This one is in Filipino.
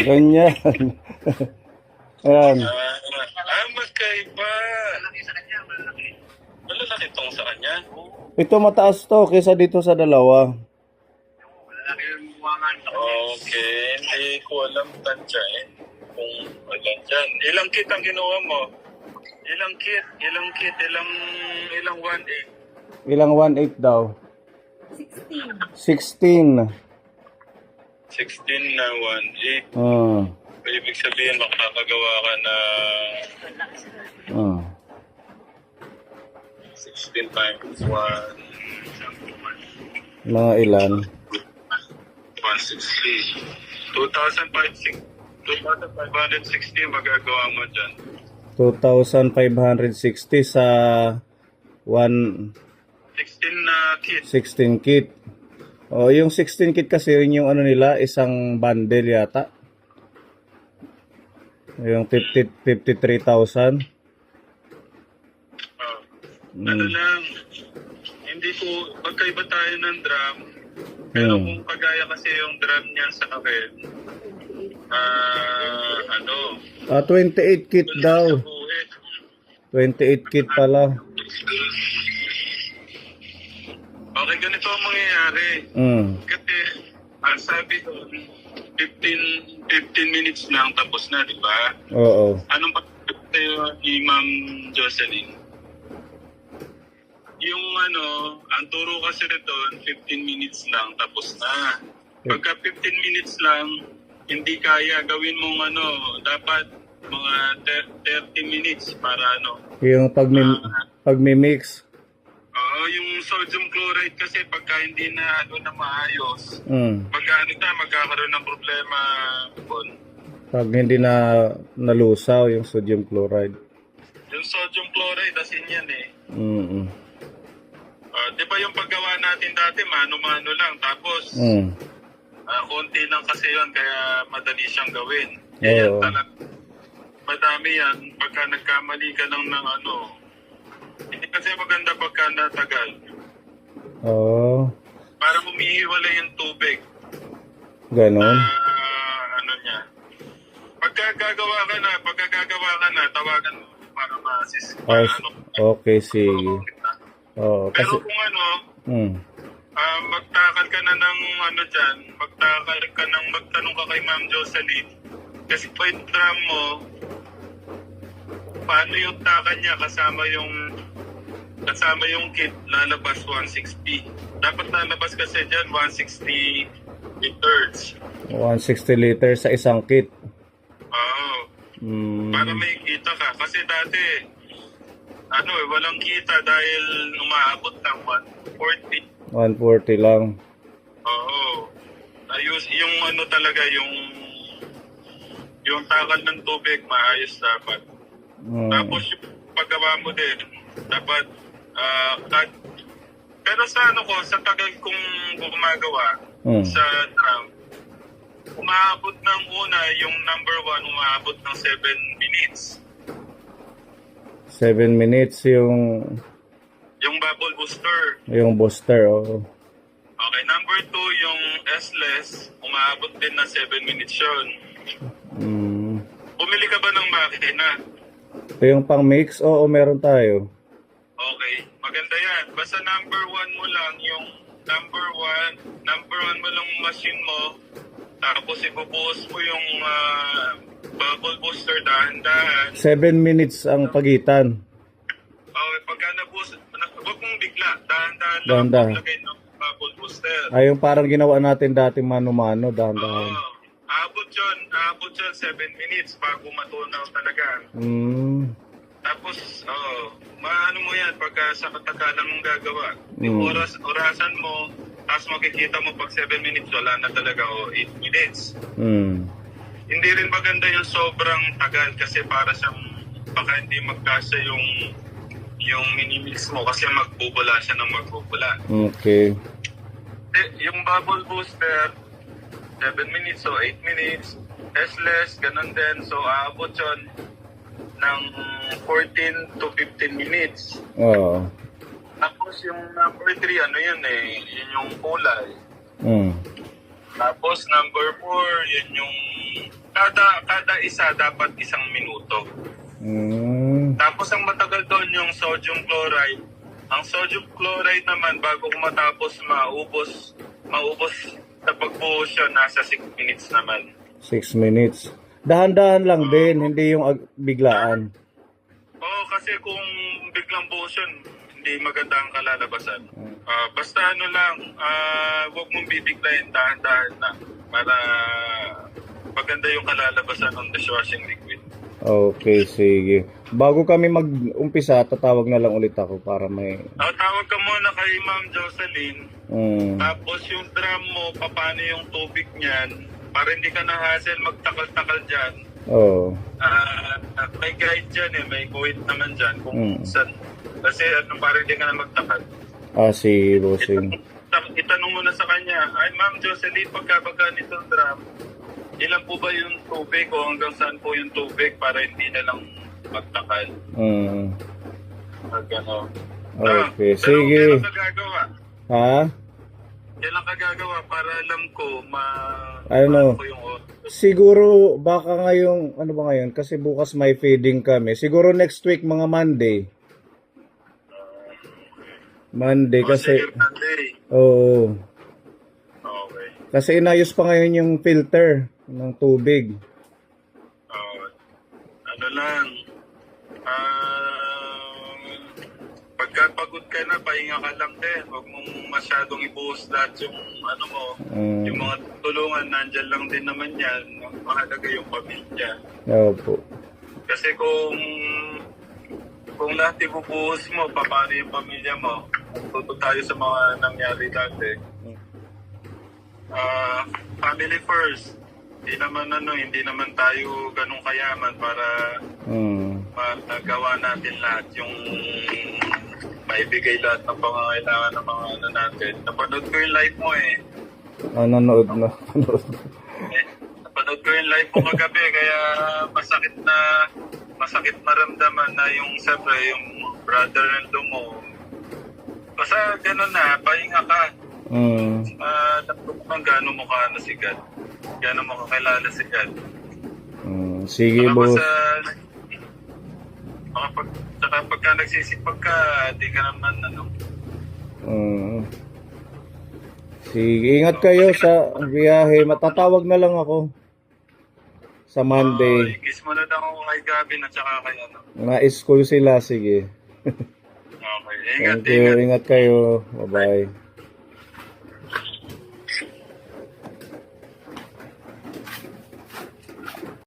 Ganyan. Ayan. Magkaiba. Malalaki tong sa kanya. Ito mataas to kaysa dito sa dalawa. Okay, hindi ko alam tansyain kung ilan dyan. Ilang kit ang ginawa mo? Ilang kit, ilang 1.8. Ilang 1.8 daw? 16. 16 na 1.8. Hmm. Ibig sabihin makakagawa ka na 16 times 1. Mga ilan? 160. 2,560 magagawa mo dyan. 2,560 sa 16 na kit. 16 kit. O, yung 16 kit kasi yun yung ano nila, isang bundle yata. Yung 53,000. Ano lang, hindi ko, magkaiba tayo ng drum. Pero kung kagaya kasi yung drum niya sa akin, 28 kit daw. 28 kit pala. Okay, ganito ang mangyayari. Kasi, ang sabi ko, 15 minutes lang tapos na, di ba? Oo. Anong pagkakayo ni Ma'am Jocelyn? Yung ang turo kasi doon, 15 minutes lang tapos na. Pagka 15 minutes lang, hindi kaya gawin mong dapat mga 30 minutes para Yung pag-mix. Oo, yung sodium chloride kasi pagka hindi na na maayos, pagka magkakaroon ng problema Bon. Pag hindi na nalusaw yung sodium chloride. Yung sodium chloride, asin yan eh. Di ba yung paggawa natin dati, mano-mano lang. Tapos, konti lang kasi yun, kaya madali siyang gawin. Yan talaga. Madami yan. Pagka nagkamali ka lang ng hindi kasi maganda pagka natagal. Oo. Para humihiwalay yung tubig. Ganon. Niya. Pagka gagawa ka na, tawagan mo para ma-assist. Okay, sige. Oo, Pero kasi... kung magtakal ka na ng dyan, magtanong ka kay Ma'am Jocelyn. Kasi pa yung drum mo, paano yung takal niya kasama yung kit, lalabas 160. Dapat lalabas kasi dyan 160 liters. 160 liters sa isang kit. Oo. Para may kita ka. Kasi dati, walang kita dahil umaabot ng 140. 140 lang. Oo. Ayos, yung talaga, yung takal ng tubig, maayos dapat. Tapos yung paggawa mo din, dapat, pero sa sa tagal kong gumagawa sa drum, umaabot ng una, yung number 1, umaabot ng 7 minutes. 7 minutes yung bubble booster. Yung booster, oo. Okay, number 2, yung S-less, umaabot din na 7 minutes yun. Bumili ka ba ng makina? Ito yung pang mix? Oo, meron tayo. Okay, maganda yan. Basta number 1 mo lang, yung number 1 mo lang machine mo, tapos ibubuhos mo yung bubble booster dahan-dahan. 7 minutes ang pagitan. Okay, pagka nabuhos, huwag mong bigla, dahan-dahan lang Dahan-dahan. paglagay ng bubble booster. Ay, yung parang ginawa natin dati mano-mano, dahan-dahan. Aabot yun 7 minutes bago matunaw talaga. Tapos, maano mo yan pagka sa katagalan mong gagawa. Yung orasan mo, tapos makikita mo pag 7 minutes, wala na talaga 8 minutes. Hindi rin maganda yung sobrang tagal kasi para siyang baka hindi magkasya yung minimix mo kasi magbubula siya ng magbubula. Okay. Yung bubble booster, 7 minutes o 8 minutes. S-less, ganun din. So, aabot yun ng 14 to 15 minutes. Oo. Tapos yung number 3, yun yun yung kulay. Tapos number 4, yun yung Kada isa dapat 1 minuto. Tapos ang matagal doon yung sodium chloride. Ang sodium chloride naman bago matapos maubos sa pagbuhos yun, nasa 6 minutes naman. 6 minutes. Dahan-dahan lang din, hindi yung biglaan. Oo, kasi kung biglang buhos yun, hindi maganda ang kalalabasan. Basta ano lang, huwag mong bibiglayin, dahan-dahan na para maganda yung kalalabasan ng dishwashing liquid. Okay, sige. Bago kami mag-umpisa, tatawag na lang ulit ako para may... Tawag ka muna kay Ma'am Jocelyn. Tapos yung drum mo, paano yung tubig niyan, para hindi ka na hassle magtakal-takal dyan. Oo. May guide dyan may guide naman dyan kung saan. Kasi para hindi ka na magtakal. Si Bossing. Itanong mo na sa kanya, ay Ma'am Jocelyn, pagkabaga nitong drum, ilan po ba yung tubig o hanggang saan po yung tubig para hindi na lang magtakal? Gano. Okay, sige. Kailan ka gagawa? Ha? Kailan ka gagawa para alam ko Ano? ko yung Siguro baka ngayong ano ba ngayon kasi bukas may feeding kami. Siguro next week mga Monday. Monday kasi sige, Monday. Oo. Okay. Kasi inayos pa ngayon yung filter ng tubig. Ano lang, pagka pagod ka na, pahinga ka lang din. Huwag mong masyadong ibuhos lahat yung ano mo, yung mga tulungan, nandyan lang din naman yan. Mahalaga yung pamilya. Opo. Kasi kung lahat ibubuhos mo, paano yung pamilya mo? Tuto tayo sa mga nangyari dati. Family first. Hindi naman tayo ganun kayaman para magawa natin lahat yung maibigay lahat ng pangangailangan ng mga ano natin. Napanood ko yung live mo Nanonood na. Napanood ko yung live mo kagabi kaya masakit maramdaman na yung siyempre yung brother-in-law mo. Basta ganun na, pahinga ka. Napag gano'n mo ka na si God. Gano'n mo kakilala si God. Sige, boss. Saka pagka nagsisipag ka, di ka naman Sige, ingat kayo sa biyahe. Matatawag na lang ako sa Monday. Kiss mo na lang ako kay Gavin at saka kay ano. Na-school sila, sige. Okay, ingat, Thank you, ingat kayo. Bye-bye.